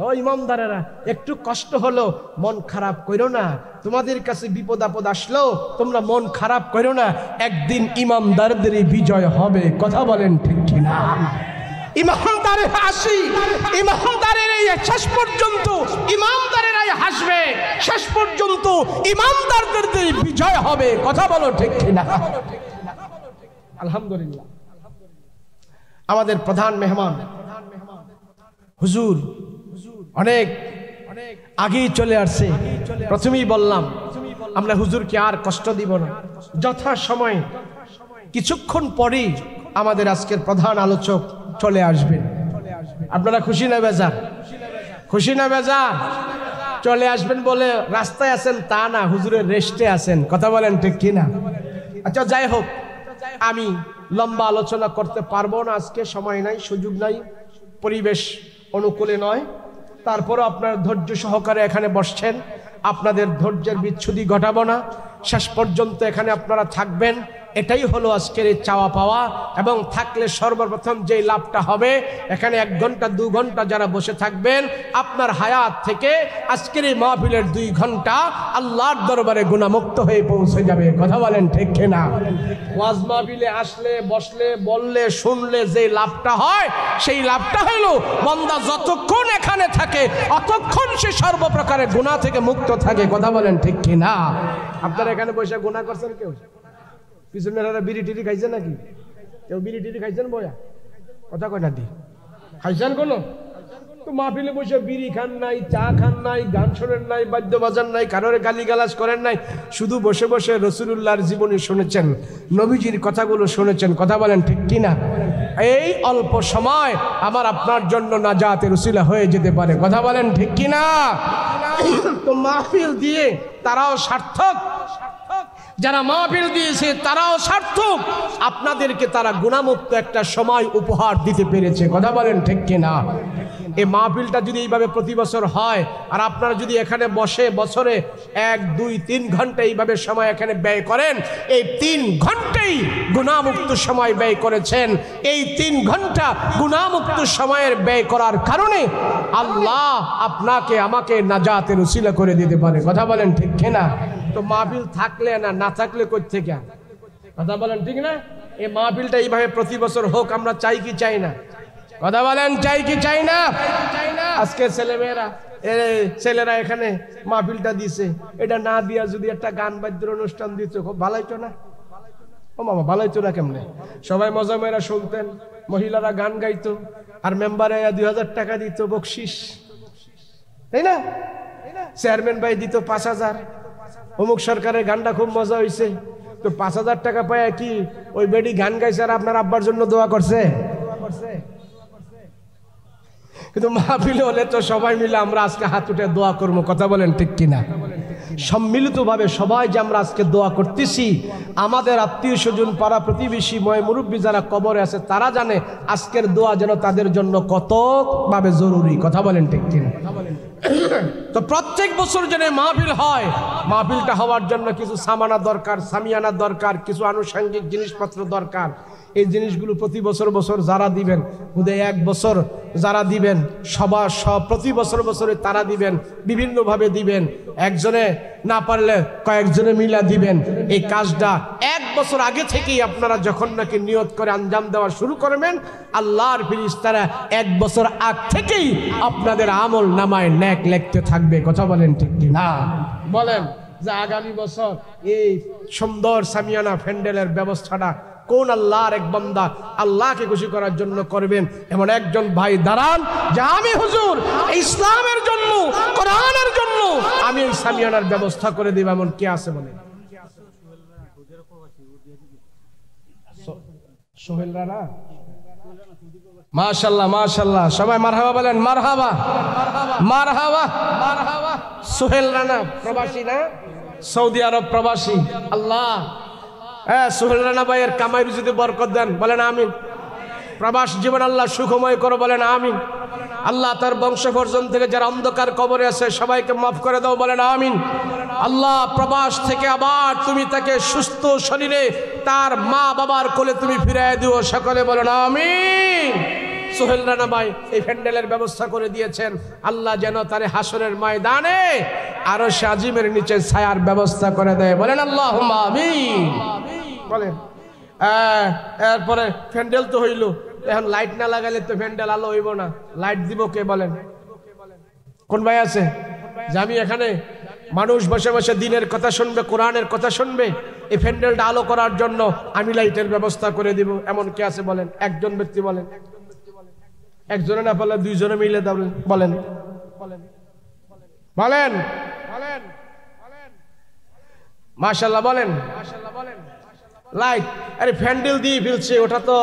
ও ইমানদারেরা, একটু কষ্ট হলো মন খারাপ করো না। তোমাদের কাছে বিপদ আপদ আসলো তোমরা মন খারাপ করো না, একদিন ইমানদারদের বিজয় হবে। কথা বলেন ঠিক কিনা? ইমানদারের হাসি, ইমানদারের এই শেষ পর্যন্ত ইমানদারেরাই হাসবে, শেষ পর্যন্ত ইমানদারদের বিজয় হবে। কথা বলো ঠিক কিনা? আলহামদুলিল্লাহ, আমাদের প্রধান মেহমান হুজুর অনেক আগেই চলে আসছে। প্রথমেই বললাম আমরা হুজুরকে আর কষ্ট দিব না, যথা সময় কিছুক্ষণ পরেই আমাদের আজকের প্রধান আলোচক চলে আসবেন। আপনারা খুশি না বেজার? খুশি না বেজার? চলে আসবেন বলে রাস্তায় আছেন তা না, হুজুরের রেস্টে আছেন। কথা বলেন ঠিক কিনা? আচ্ছা, যাই হোক, আমি লম্বা আলোচনা করতে পারবো না আজকে, সময় নাই, সুযোগ নাই, পরিবেশ অনুকূলে নয়। তারপরও আপনার ধৈর্য সহকারে এখানে বসছেন, আপনাদের ধৈর্যের বিচ্ছুতি ঘটাবো না, শেষ পর্যন্ত এখানে আপনারা থাকবেন। এটাই হলো আজকের এই চাওয়া পাওয়া। এবং থাকলে সর্বপ্রথম যেই লাভটা হবে, এখানে 1 ঘন্টা 2 ঘন্টা যারা বসে থাকবেন, আপনার হায়াত থেকে আজকের এই মাহফিলের 2 ঘন্টা আল্লাহর দরবারে গুনাহমুক্ত হয়ে পৌঁছে যাবে। কথা বলেন ঠিক কিনা? ওয়াজ মাহফিলে আসলে, বসলে, বললে, শুনলে যে লাভটা হয়, সেই লাভটা হলো বান্দা যতক্ষণ এখানে থাকে অতক্ষণ সে সর্বপ্রকারের গুনাহ থেকে মুক্ত থাকে। কথা বলেন ঠিক কিনা? আপনারা এখানে বসে গুনাহ করছেন? কেউ পিছনেরা বিড়ি টিড়ি খাইছেন নাকি? কেউ বিড়ি টিড়ি খাইছেন? বয়া কথা কয় না দি খাইছেন কোনো? তো মাহফিলে বসে বিড়ি খান নাই, চা খান নাই, গান শোনেন নাই, বাদ্য বাজান নাই, কারোর গালিগালাজ করেন নাই, শুধু বসে বসে রাসূলুল্লাহর জীবনী শুনেছেন, নবীজির কথাগুলো শুনেছেন। কথা বলেন ঠিক কিনা? এই অল্প সময় আমার আপনার জন্য নাজাতের উসিলা হয়ে যেতে পারে। কথা বলেন ঠিক কিনা? তো মাহফিল দিয়ে তারাও সার্থক, যারা মাহফিল দিয়েছে তারাও সার্থক, আপনাদেরকে তারা গুনাহমুক্ত একটা সময় উপহার দিতে পেরেছে। কথা বলেন ঠিক কিনা? এই মাহফিলটা যদি এইভাবে প্রতি বছর হয়, আর আপনারা যদি এখানে বসে বছরে 1, 2, 3 ঘন্টা এইভাবে সময় এখানে ব্যয় করেন, এই 3 ঘন্টাই গুনাহমুক্ত সময় ব্যয় করেছেন। এই 3 ঘন্টা গুনাহমুক্ত সময়ের ব্যয় করার কারণে আল্লাহ আপনাকে আমাকে নাজাতের উসিলা করে দিতে পারে। কথা বলেন ঠিক কিনা? তো মাহফিল থাকলে না থাকলে কই থেকে? কথা বলেন ঠিক না? এই মাহফিলটা এইভাবে প্রতি বছর হোক, আমরা চাই কি চাই না? কথা বলেন চাই কি চাই না? আজকে ছেলেরা এখানে মাহফিলটা দিছে, এটা না দিয়া যদি একটা গান বাদ্যের অনুষ্ঠান দিত, খুব ভালো হইতো না? ও মামা ভালো হইতো না কেমনে? সবাই মজা মেয়েরা শুনতেন, মহিলারা গান গাইতো, আর মেম্বারে 2000 টাকা দিত বকশিস, তাই না? চেয়ারম্যান ভাই দিত 5000। অমুক সরকারের গানটা খুব মজা হয়েছে, তো 5000 টাকা পায় কি ওই বেডি গান গাইছে আর আপনার আব্বার জন্য দোয়া করছে? কিন্তু মাহফিল হলে তো সবাই মিলে আমরা আজকে হাত উঠে দোয়া করবো। কথা বলেন ঠিক কিনা? সম্মিলিতভাবে সবাই যে আমরা আজকে দোয়া করতেছি, আমাদের আত্মীয় স্বজন, পাড়া প্রতিবেশী, ময় মুরব্বী যারা কবরে আছে তারা জানে আজকের দোয়া যেন তাদের জন্য কতভাবে জরুরি। কথা বলেন ঠিক কিনা? তো প্রত্যেক বছর যেন মাহফিল হয়, মাহফিলটা হওয়ার জন্য কিছু সামানা দরকার, সামিয়ানা দরকার, কিছু আনুষঙ্গিক জিনিসপত্র দরকার। এই জিনিসগুলো প্রতি বছর যারা দিবেন, বোধহয় 1 বছর যারা দিবেন, প্রতি বছরে তারা দিবেন, বিভিন্নভাবে দিবেন। একজনে না পারলে কয়েকজনে মিলা দিবেন। এই কাজটা 1 বছর আগে থেকেই আপনারা যখন নাকি নিয়ত করে আঞ্জাম দেওয়া শুরু করবেন, আল্লাহর ফেরেশতারা 1 বছর আগ থেকেই আপনাদের আমল নামায় নেক লিখতে থাকবে। কথা বলেন ঠিক কি না? বলেন যে আগামী বছর এই সুন্দর সামিয়ানা প্যান্ডেলের ব্যবস্থাটা কোন আল্লাহর এক বান্দা আল্লাহকে খুশি করার জন্য করবেন, এমন একজন ভাই দাঁড়ান যে আমি হুজুর ইসলামের জন্য, কোরআনের জন্য আমি এই সামিয়ানার ব্যবস্থা করে দেব। এমন কে আছে বলেন? সোহেল রানা? মাশাআল্লাহ মাশাআল্লাহ, সবাই মারহাবা বলেন। মারহাবা মারহাবা মারহাবা। সোহেল রানা প্রবাসী না? সৌদি আরব প্রবাসী। আল্লাহ সোহেল রানা ভাইয়ের কামাই রুজিতে বরকত দেন, বলেন আমিন। প্রবাস জীবন আল্লাহ সুখময় করো, বলেন আমিন। আল্লাহ তার বংশ পর্যন্ত থেকে যারা অন্ধকার কবরে আছে সবাইকে মাফ করে দাও, বলেন আমিন। আল্লাহ প্রবাস থেকে আবার তুমি তাকে সুস্থ শরীরে তার মা বাবার কোলে তুমি ফিরিয়ে দিও, সকলে বলেন আমিন। সোহেল রানা ভাই এই প্যান্ডেলের ব্যবস্থা করে দিয়েছেন, আল্লাহ যেন তার হাসরের ময়দানে আরো আজিমের নিচে ছায়ার ব্যবস্থা করে দেয়, বলেন আল্লাহুম্মা আমিন। বলেন এরপরে প্যান্ডেল তো হইল, এখন লাইট না লাগালে তো প্যান্ডেল আলো হইব না। লাইট দিব কে বলেন? কোন ভাই আছে যে আমি এখানে মানুষ বসে বসে দিনের কথা শুনবে, কোরআনের কথা শুনবে, এই প্যান্ডেলটা আলো করার জন্য আমি লাইটের ব্যবস্থা করে দিব? এমন কে আছে বলেন? একজন ব্যক্তি বলেন। একজনে না পারলে 2 জনে মিলে বলেন বলেন বলেন মাশাআল্লাহ বলেন। লাইট আরে প্যান্ডেল দিয়ে ফেলছে, ওটা তো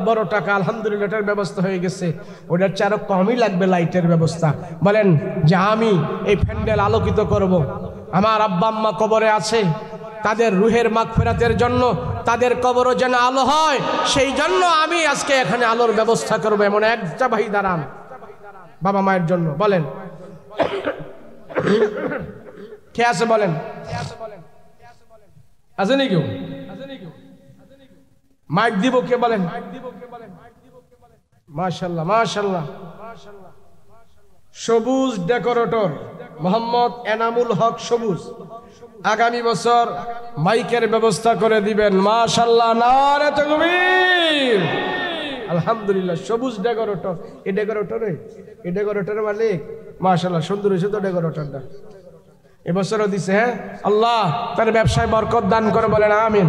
বড় টাকা, আলহামদুলিল্লাহ এটার ব্যবস্থা হয়ে গেছে, ওটার চেয়ে আরো কমই লাগবে লাইটের ব্যবস্থা। বলেন যে আমি এই প্যান্ডেল আলোকিত করব, আমার আব্বা আম্মা কবরে আছে, তাদের রুহের মাগফিরাতের জন্য, তাদের কবরও যেন আলো হয়, সেই জন্য আমি আজকে এখানে আলোর ব্যবস্থা করব। এমন একটা ভাই দাঁড়ান বাবা মায়ের জন্য, বলেন কে আছে বলেন? আছে নাকি কেউ? মাইক দিব কে বলেন? মাশাআল্লাহ মাশাআল্লাহ। সবুজ ডেকোরেটর মোহাম্মদ এনামুল হক সবুজ আগামী বছর মাইকের ব্যবস্থা করে দিবেন। মাশাআল্লাহ, নারে তাকবীর। আলহামদুলিল্লাহ। সবুজ ডেকোরেটর, এই ডেকোরেটরের মালিক মাশাআল্লাহ, সুন্দর হয়েছে তো ডেকোরেটরটা। এবছরও দিছে। হ্যাঁ, আল্লাহ তার ব্যবসায় বরকত দান করে বলেন আমিন।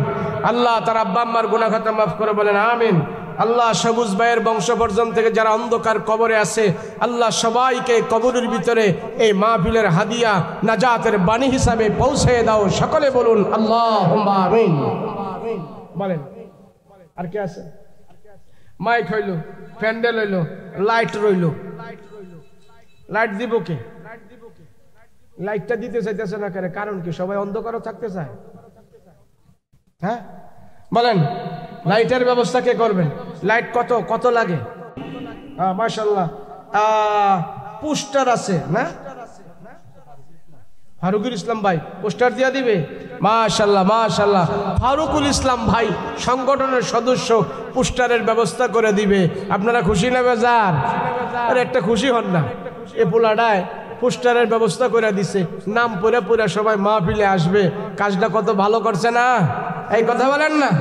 আল্লাহ তার আব্বা আম্মার গুনাহ খাতা মাফ করে বলেন আমিন। আল্লাহ সবুজ ভাইয়ের বংশ পর্যন্ত থেকে যারা অন্ধকার কবরে আছে, আল্লাহ সবাইকে কবরের ভিতরে এই মাহফিলের হাদিয়া নাজাতের বাণী হিসাবে পৌঁছে দাও। সকলে বলুন আল্লাহুম্মা আমিন। বলেন আর কে আছে? মাইক হইল, প্যান্ডেল হইল, লাইট রইল। লাইট দিব কে? লাইটটা দিতে চাইতেছে না কেন? কারণ কি? সবাই অন্ধকারও থাকতে চায়। হ্যাঁ বলেন, লাইটের ব্যবস্থা কে করবেন? লাইট কত লাগে? মাশাআল্লাহ। পোস্টার আছে না? ফারুকুল ইসলাম ভাই পোস্টার দিয়া দিবে। মাশাআল্লাহ মাশাআল্লাহ। ফারুকুল ইসলাম ভাই সংগঠনের সদস্য পোস্টারের ব্যবস্থা করে দিবে। আপনারা খুশি না বেজার? আরে একটা খুশি হন না। এ পোলাডায় পোস্টারের ব্যবস্থা করে দিছে, নাম পড়ে পড়ে সবাই মাহফিলে আসবে। কাজটা কত ভালো করছে না? এই কথা বলেন না?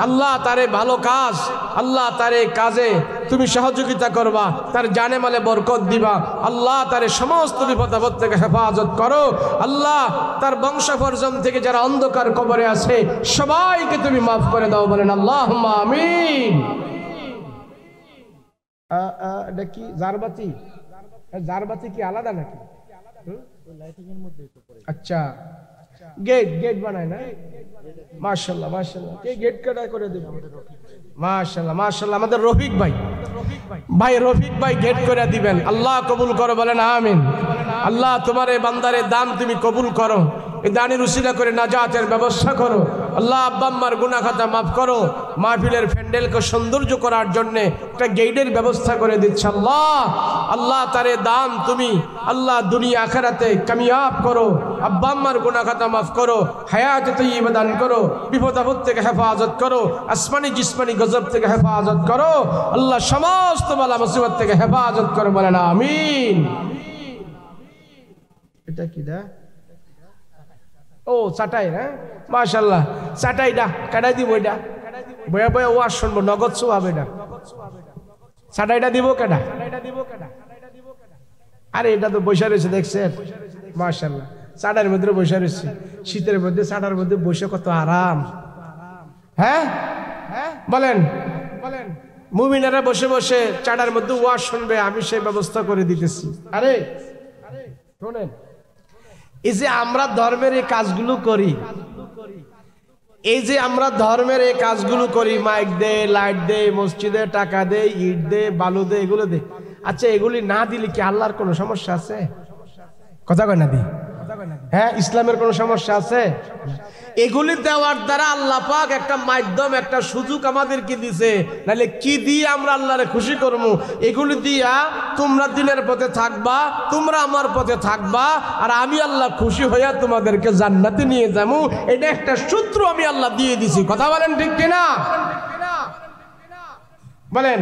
আল্লাহ তারে ভালো কাজ, আল্লাহ তারে কাজে তুমি সহযোগিতা করবা, তার জানে মালে বরকত দিবা। আল্লাহ তারে সমস্ত বিপদ আপদ থেকে হেফাজত করো। আল্লাহ তার বংশ পর্যন্ত থেকে যারা অন্ধকার কবরে আছে সবাইকে তুমি মাফ করে দাও। বলেন আল্লাহুম্মা আমিন। এটা কি জারবাতি? জারবাতি কি আলাদা নাকি? আচ্ছা, গেট বানায় না? মাশাআল্লাহ মাশাআল্লাহ। কে গেট কাটা করে দেবে? মাশাআল্লাহ মাশাআল্লাহ। আমাদের রফিক ভাই রফিক ভাই গেট করে দিবেন। আল্লাহ কবুল করো। বলেন আমিন। আল্লাহ তোমার এই বান্দারের দান তুমি কবুল করো, এই দানের উসিলা করে নাজাতের ব্যবস্থা করো। আল্লাহ আব্বা আম্মার গুনাহ খাতা মাফ করো। মাহফিলের প্যান্ডেলকে সৌন্দর্য করার জন্য একটা গেটের ব্যবস্থা করে দিচ্ছে। আল্লাহ তারে দান তুমি আল্লাহ দুনিয়া আখিরাতে কামিয়াব করো। আব্বা আম্মার গুনাহ খাতা মাফ করো, হায়াতে তাইয়্যিবা দান করো, বিপদ আপদ থেকে হেফাজত করো, আসমানি জিসমানি গজব থেকে হেফাজত করো। আল্লাহ সমস্ত বালা মুসিবত থেকে হেফাজত করো। বলেন আমিন। এটা কি দা? ও চাটাই। হ্যাঁ মাশাআল্লাহ। চাটাইটা কাটাই দিব। এটা বয়া বয়া ওয়াজ শুনবো, নগদ সোয়াবে। এটা চাটাইটা দিব কেডা? আরে এটা তো বসে রয়েছে দেখছেন? মাশাআল্লাহ। চাটার মধ্যে বসে রয়েছে, শীতের মধ্যে চাটার মধ্যে বসে কত আরাম। হ্যাঁ বলেন মুমিনারা বসে বসে চাটার মধ্যে ওয়াজ শুনবে, আমি সেই ব্যবস্থা করে দিতেছি। আরে শোনেন, এই যে আমরা ধর্মের এই কাজগুলো করি, মাইক দে, লাইট দে, মসজিদে টাকা দে, ইট দে, বালু দে, এগুলো দে। আচ্ছা এগুলি না দিলে কি আল্লাহর কোনো সমস্যা আছে? কথা কয় না দি? হ্যাঁ, ইসলামের কোনো সমস্যা আছে? এগুলি দেওয়ার দ্বারা আল্লাহ পাক একটা মাধ্যম, একটা সুযোগ আমাদেরকে দিছে। নাহলে কি দিয়ে আমরা আল্লাহরে খুশি করবো? এগুলি দিয়া তোমরা দিনের পথে থাকবা, তোমরা আমার পথে থাকবা, আর আমি আল্লাহ খুশি হইয়া তোমাদেরকে জান্নাতে নিয়ে যাবো। এটা একটা সূত্র আমি আল্লাহ দিয়ে দিছি। কথা বলেন ঠিক কিনা? বলেন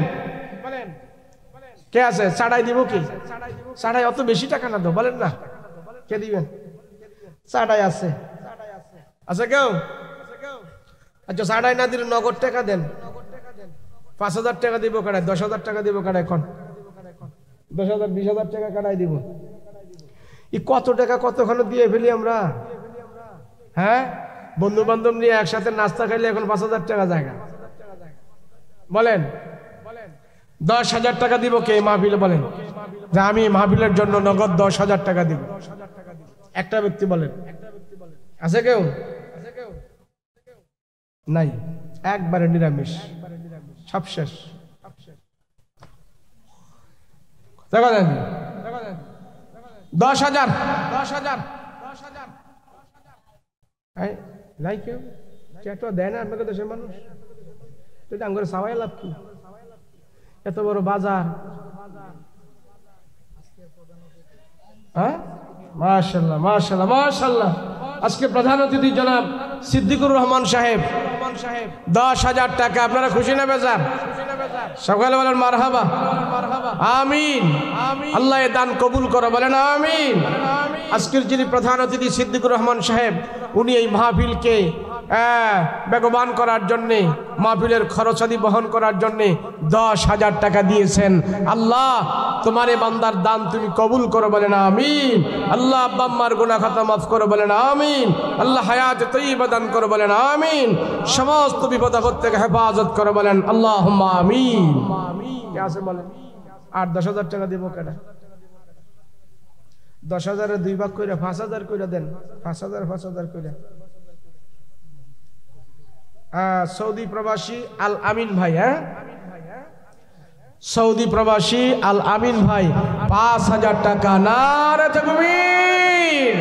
কে আছে? ছাড়াই দিব কি? ছাড়াই অত বেশি টাকা না তো, বলেন না কে দিবেন? ছাড়াই আছে কেউ? আচ্ছা ছাড়াই না দিলে নগদ টাকা দেন। 5,000 টাকা দিব কাটাই, 10,000 টাকা দিব কাটাই। এখন 10,000 20,000 টাকা কাটাই দিব। এই কত টাকা কতক্ষণ দিয়ে ফেলি আমরা। হ্যাঁ, বন্ধু বান্ধব নিয়ে একসাথে নাস্তা খাইলে এখন 5,000 টাকা জায়গা। বলেন 10,000 টাকা দিব কে মাহফিলে? বলেন যে আমি মাহফিলের জন্য নগদ 10,000 টাকা দিব। একটা ব্যক্তি বলেন, আছে কেউ? নাই, একবারে নিরামিষ, সব শেষ। দেখা দেন 10,000 নাই কেউ? তো দেয় না আপনাকে দেশের মানুষ? তো আঙ্গুরে সাওয়াই লাভ কি? এত বড় বাজার। হ্যাঁ মাশাআল্লাহ মাশাআল্লাহ মাশাআল্লাহ। আজকে প্রধান অতিথি জনাব সিদ্দিকুর রহমান সাহেব 10,000 টাকা। আপনারা খুশি না বেজার? সকালে বলেন মারহাবা আমিন। আল্লাহ এ দান কবুল করো, বলেন আমিন। আজকের যিনি প্রধান অতিথি সিদ্দিকুর রহমান সাহেব, উনি এই মাহফিলকে বেগবান করার জন্যে, মাহফিলের খরচাদি বহন করার জন্যে 10,000 টাকা দিয়েছেন। আল্লাহ তোমার এই বান্দার দান তুমি কবুল করো, বলেন আমিন। আল্লাহ আব্বা আম্মার গুনাহ খাতা মাফ করো, বলেন আমিন। আল্লাহ হায়াত তয়্যিবা দান করো, বলেন আমিন। সমস্ত বিপদ আপদ থেকে হেফাজত করো, বলেন আল্লাহুম্মা আমিন। কে আছে বলেন? আর 10,000 টাকা দিব কেন? 10,000-এর 2 ভাগ কইরা 5,000 কইরা দেন। 5,000 কইরা। সৌদি প্রবাসী আল আমিন ভাই, সৌদি প্রবাসী আল আমিন ভাই 5,000 টাকা। নারে তাকবীর।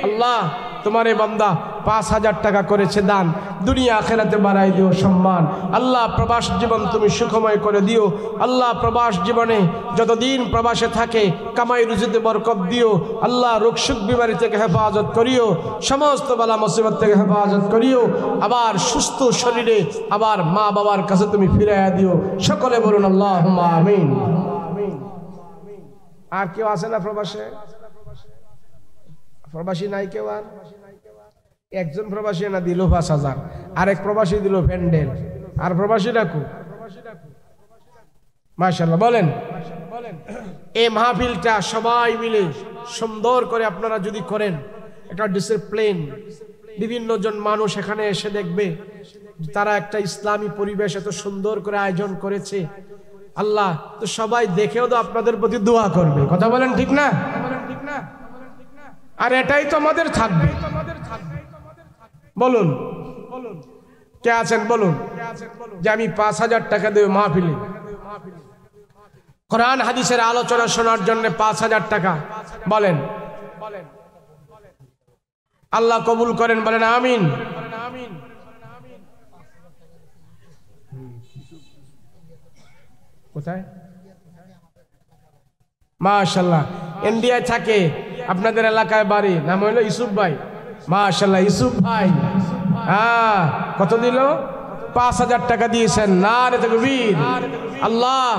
আল্লাহ তোমার এই বান্দা 5,000 টাকা করেছে দান, দুনিয়া আখিরাতে বাড়াই দিও সম্মান। আল্লাহ প্রবাস জীবন তুমি সুখময় করে দিও। আল্লাহ প্রবাস জীবনে যতদিন প্রবাসে থাকে কামাই রুজিতে বরকত দিও। আল্লাহ রোগ সুখ বিমারি থেকে হেফাজত করিও, সমস্ত বালা মুসিবত থেকে হেফাজত করিও। আবার সুস্থ শরীরে আবার মা বাবার কাছে তুমি ফিরাইয়া দিও। সকলে বলুন আল্লাহুম্মা আমিন। আর কেউ আছে না প্রবাসে? প্রবাসী নাই কেউ? আর একজন প্রবাসী না দিল 5,000, আরেক প্রবাসী দিল প্যান্ডেল। আর প্রবাসী ডাকু মাশাআল্লাহ বলেন। এই মাহফিলটা সবাই মিলে সুন্দর করে আপনারা যদি করেন, একটা ডিসিপ্লিন, বিভিন্ন জন মানুষ এখানে এসে দেখবে তারা একটা ইসলামী পরিবেশ এত সুন্দর করে আয়োজন করেছে। আল্লাহ তো সবাই দেখেও তো আপনাদের প্রতি দোয়া করবে, কথা বলেন ঠিক না? আর এটাই তো আমাদের থাকবে। বলুন কে আছেন বলুন যে আমি 5,000 টাকা দেব মাহফিলে, কোরআন হাদিসের আলোচনা শোনার জন্য 5,000 টাকা। বলেন আল্লাহ কবুল করেন, বলেন আমিন। কোথায়? মাশাআল্লাহ ইন্ডিয়ায় থাকে, আপনাদের এলাকায় বাড়ি, নাম হলো ইউসুফ ভাই। মাশাআল্লাহ ইউসুফ ভাই কত দিল? 5,000 টাকা দিয়েছেন। নারে তাকবীর। আল্লাহ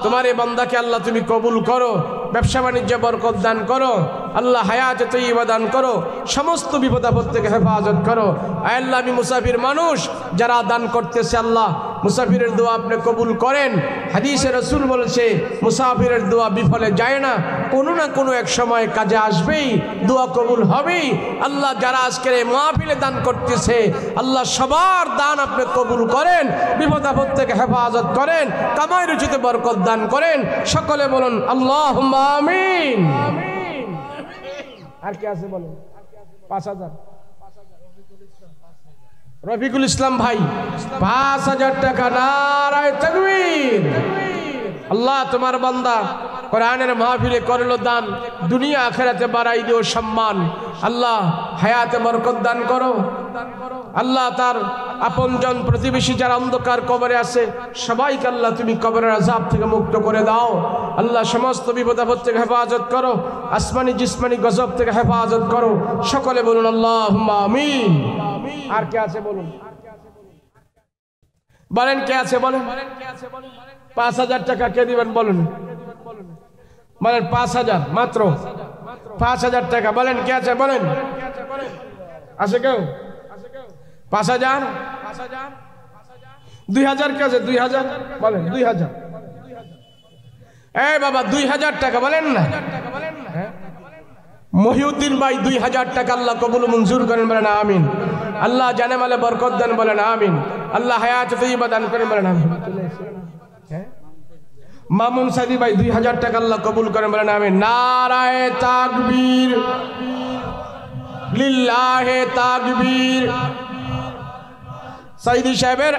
তোমার এই বান্দাকে আল্লাহ তুমি কবুল করো, ব্যবসা বাণিজ্যে বরকত দান করো। আল্লাহ হায়াতে তয়্যিবা দান করো, সমস্ত বিপদ আপদ থেকে হেফাজত করো। আয় আল্লাহ আমি মুসাফির মানুষ, যারা দান করতেছে আল্লাহ মুসাফিরের দোয়া আপনি কবুল করেন। হাদিসে রাসূল বলেছে মুসাফিরের দোয়া বিফলে যায় না, কোনো না কোনো এক সময় কাজে আসবেই, দোয়া কবুল হবেই। আল্লাহ যারা আজকের এই মাহফিলে দান করতেছে আল্লাহ সবার দান আপনি কবুল করেন, বিপদ আপদ থেকে হেফাজত করেন, কামাই রুজিতে বরকত দান করেন। সকলে বলুন আল্লাহুম্মা আমিন। আর কি আছে বলেন? 5,000 রফিকুল ইসলাম ভাই 5,000 টাকা। নারায়ে তাকবীর। আল্লাহ তোমার বান্দা কোরআনের মাহফিলে করলো দান, দুনিয়া আখিরাতে বাড়াই দিও সম্মান। আল্লাহ হায়াতে বরকত দান করো। আল্লাহ তার আপনজন প্রতিবেশী যারা অন্ধকার কবরে আছে সবাইকে আল্লাহ তুমি কবরের আযাব থেকে মুক্ত করে দাও। আল্লাহ সমস্ত বিপদ আপদ থেকে হেফাজত করো, আসমানি জিসমানি গজব থেকে হেফাজত করো। সকলে বলুন আল্লাহুম্মা আমিন। আর কে আছে বলুন? বলেন কে আছে বলেন? 5,000 টাকা কে দিবেন বলুন? বলেন 5,000 মাত্র 5,000 টাকা। বলেন কে আছে বলেন? আছে কেউ? 5,000 2,000 কে আছে? 2,000 বলেন 2,000। এই বাবা 2,000 টাকা বলেন না। মহিউদ্দিন ভাই 2,000 টাকা আল্লাহ কবুল মঞ্জুর করেন, বলেন আমিন। আল্লাহ জানে মালে বরকত দেন, বলেন আমিন। আল্লাহ হায়াত তয়্যিবা দান করেন, বলেন আমিন। মামুন সাদি ভাই 2,000 টাকা আল্লাহ কবুল করেন, বলেন আমিন। নারায়ে তাকবীর, লিল্লাহে তাকবীর। সাইদি সাহেবের